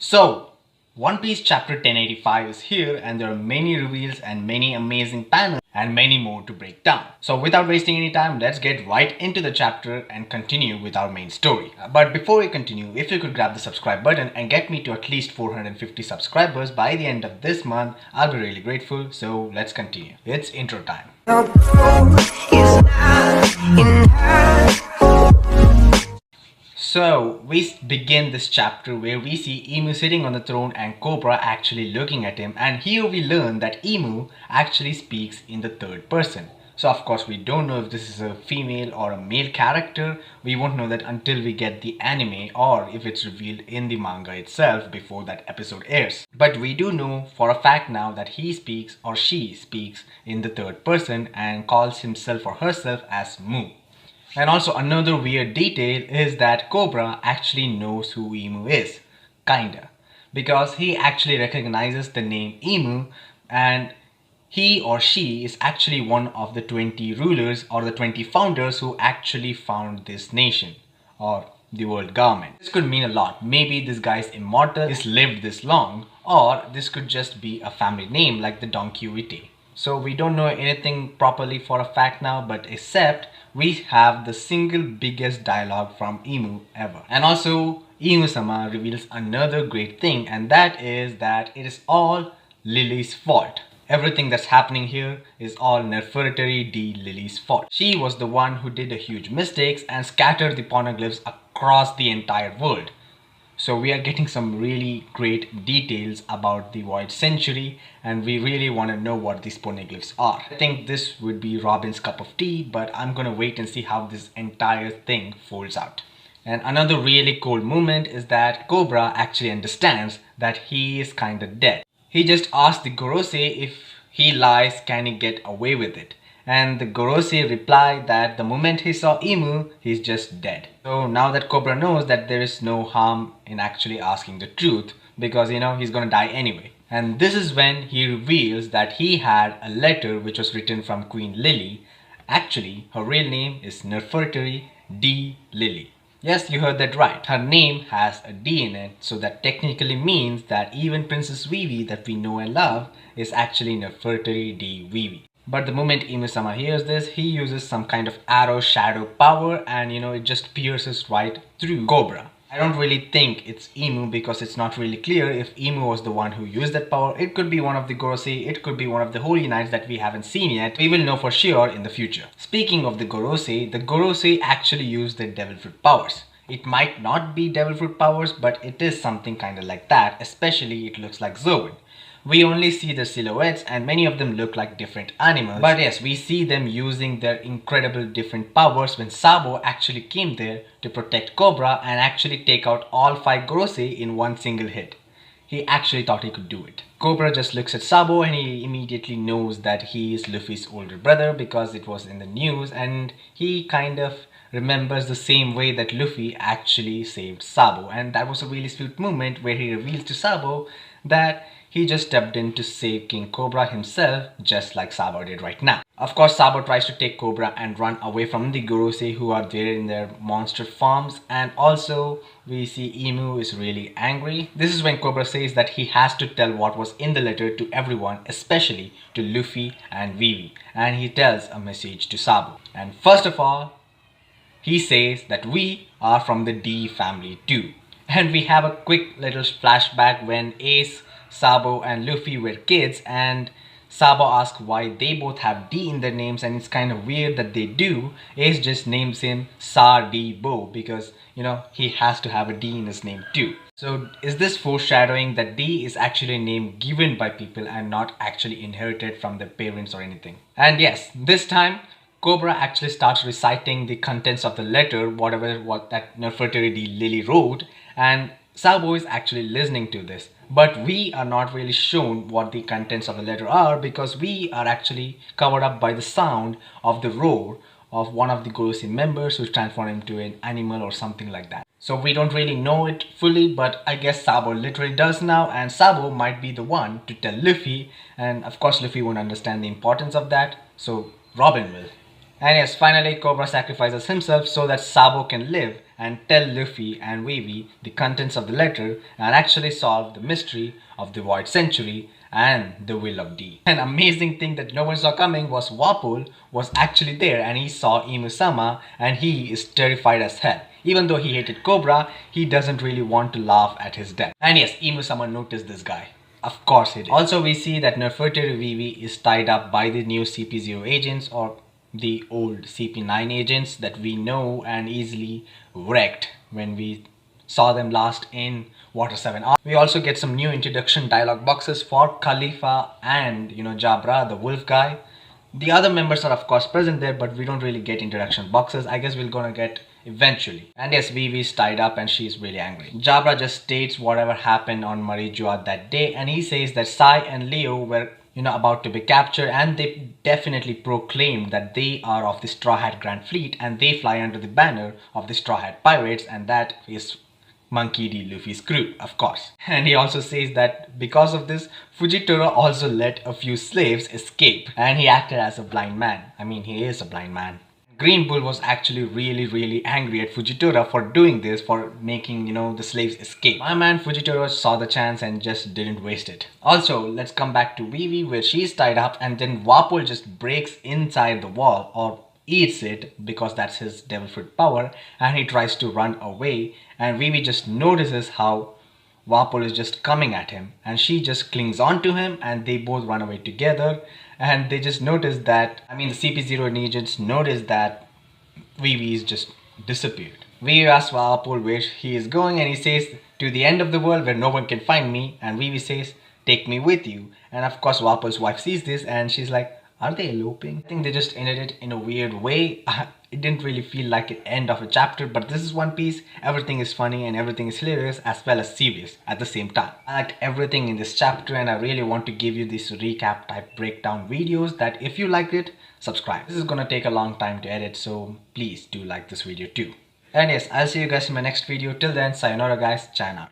So, One Piece chapter 1085 is here and there are many reveals and many amazing panels and many more to break down. So without wasting any time, let's get right into the chapter and continue with our main story. But before we continue, if you could grab the subscribe button and get me to at least 450 subscribers by the end of this month, I'll be really grateful. So let's continue. It's intro time. So, we begin this chapter where we see Imu sitting on the throne and Cobra actually looking at him, and here we learn that Imu actually speaks in the third person. So of course we don't know if this is a female or a male character. We won't know that until we get the anime or if it's revealed in the manga itself before that episode airs. But we do know for a fact now that he speaks or she speaks in the third person and calls himself or herself as Mu. And also another weird detail is that Cobra actually knows who Imu is, kinda. Because he actually recognizes the name Imu and he or she is actually one of the 20 rulers or the 20 founders who actually found this nation or the world government. This could mean a lot. Maybe this guy is immortal, he's lived this long, or this could just be a family name like the Don Quixote. So we don't know anything properly for a fact now, but except we have the single biggest dialogue from Imu ever. And also Imu-sama reveals another great thing, and that is that it is all Lily's fault. Everything that's happening here is all Nefertari D. Lily's fault. She was the one who did the huge mistakes and scattered the poneglyphs across the entire world. So we are getting some really great details about the Void Century and we really want to know what these poneglyphs are. I think this would be Robin's cup of tea, but I'm gonna wait and see how this entire thing folds out. And another really cool moment is that Cobra actually understands that he is kinda dead. He just asks the Gorosei if he lies, can he get away with it? And the Gorosei replied that the moment he saw Imu, he's just dead. So now that Cobra knows that there is no harm in actually asking the truth because he's gonna die anyway. And this is when he reveals that he had a letter which was written from Queen Lily. Actually, her real name is Nefertari D. Lily. Yes, you heard that right. Her name has a D in it, so that technically means that even Princess Vivi that we know and love is actually Nefertari D. Vivi. But the moment Imu-sama hears this, he uses some kind of arrow shadow power and it just pierces right through Cobra. I don't really think it's Imu because it's not really clear if Imu was the one who used that power. It could be one of the Gorosei, it could be one of the Holy Knights that we haven't seen yet. We will know for sure in the future. Speaking of the Gorosei actually use their devil fruit powers. It might not be devil fruit powers, but it is something kinda like that, especially it looks like Zoan. We only see the silhouettes and many of them look like different animals. But yes, we see them using their incredible different powers when Sabo actually came there to protect Cobra and actually take out all 5 Gorosei in one single hit. He actually thought he could do it. Cobra just looks at Sabo and he immediately knows that he is Luffy's older brother because it was in the news and he kind of remembers the same way that Luffy actually saved Sabo. And that was a really sweet moment where he reveals to Sabo that he just stepped in to save King Cobra himself, just like Sabo did right now. Of course, Sabo tries to take Cobra and run away from the Gorosei who are there in their monster forms. And also, we see Imu is really angry. This is when Cobra says that he has to tell what was in the letter to everyone, especially to Luffy and Vivi. And he tells a message to Sabo. And first of all, he says that we are from the D family too. And we have a quick little flashback when Ace, Sabo and Luffy were kids and Sabo asks why they both have D in their names and it's kind of weird that they do. Ace just names him Sa-D-Bo because he has to have a D in his name too. So is this foreshadowing that D is actually a name given by people and not actually inherited from their parents or anything? And yes, this time Cobra actually starts reciting the contents of the letter, what that Nefertari D. Lily wrote, and Sabo is actually listening to this. But we are not really shown what the contents of the letter are because we are actually covered up by the sound of the roar of one of the Gorosei members who's transformed into an animal or something like that. So we don't really know it fully, but I guess Sabo literally does now, and Sabo might be the one to tell Luffy, and of course Luffy won't understand the importance of that, so Robin will. And yes, finally Cobra sacrifices himself so that Sabo can live and tell Luffy and Vivi the contents of the letter and actually solve the mystery of the Void Century and the Will of D. An amazing thing that no one saw coming was Wapol was actually there and he saw Imu-sama and he is terrified as hell. Even though he hated Cobra, he doesn't really want to laugh at his death. And yes, Imu-sama noticed this guy. Of course he did. Also, we see that Nefertiti Vivi is tied up by the new CP0 agents or the old CP9 agents that we know and easily wrecked when we saw them last in Water 7. We also get some new introduction dialogue boxes for Khalifa and Jabra, the wolf guy. The other members are of course present there, but we don't really get introduction boxes. I guess we're gonna get eventually. And yes, Vivi's tied up and she's really angry. Jabra just states whatever happened on Marijua that day, and he says that Sai and Leo were about to be captured, and they definitely proclaimed that they are of the Straw Hat Grand Fleet and they fly under the banner of the Straw Hat Pirates, and that is Monkey D. Luffy's crew, of course. And he also says that because of this, Fujitora also let a few slaves escape and he acted as a blind man. I mean, he is a blind man. Green Bull was actually really angry at Fujitora for doing this, for making, the slaves escape. My man Fujitora saw the chance and just didn't waste it. Also, let's come back to Vivi where she's tied up and then Wapol just breaks inside the wall or eats it because that's his devil fruit power, and he tries to run away, and Vivi just notices how Wapol is just coming at him and she just clings on to him and they both run away together, and they just notice that, the CP0 agents notice that Vivi is just disappeared. Vivi asks Wapol where he is going and he says, to the end of the world where no one can find me, and Vivi says, take me with you. And of course Wapol's wife sees this and she's like, are they eloping? I think they just ended it in a weird way. It didn't really feel like an end of a chapter, but this is One Piece. Everything is funny and everything is hilarious as well as serious at the same time. I liked everything in this chapter and I really want to give you these recap type breakdown videos that if you liked it, subscribe. This is gonna take a long time to edit, so please do like this video too. And yes, I'll see you guys in my next video. Till then, sayonara guys, China.